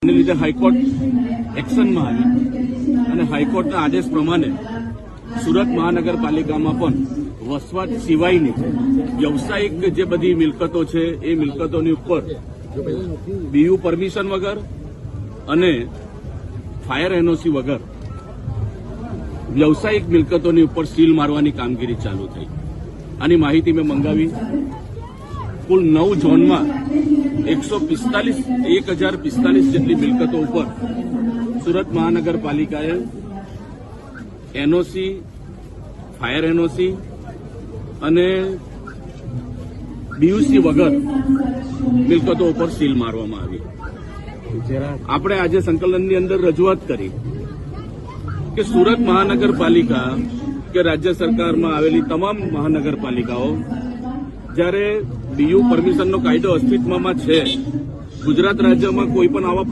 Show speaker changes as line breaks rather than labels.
ને લીધે હાઈકોર્ટ એક્શનમાં આવી અને હાઈકોર્ટના આદેશ પ્રમાણે સુરત મહાનગરપાલિકામાં પણ વસવાટ સિવાયની વ્યવસાયિક જે બધી મિલકતો છે એ મિલકતોની ઉપર બીયુ પરમિશન વગર અને ફાયર એનઓસી વગર વ્યવસાયિક મિલકતોની ઉપર સીલ મારવાની કામગીરી ચાલુ થઈ. આની માહિતી મેં મંગાવી. કુલ 9 ઝોનમાં 1045 જેટલી મિલકતો ઉપર સુરત મહાનગરપાલિકાએ એનઓસી, ફાયર એનઓસી અને બીયુસી વગર મિલકતો ઉપર સીલ મારવામાં આવી. આપણે આજે સંકલનની અંદર રજૂઆત કરી કે સુરત મહાનગરપાલિકા કે રાજ્ય સરકારમાં આવેલી તમામ મહાનગરપાલિકાઓ જ્યારે બીયુ પરમિશનનો કાયદો અસ્તિત્વમાં છે, ગુજરાત રાજ્યમાં કોઈ પણ આવા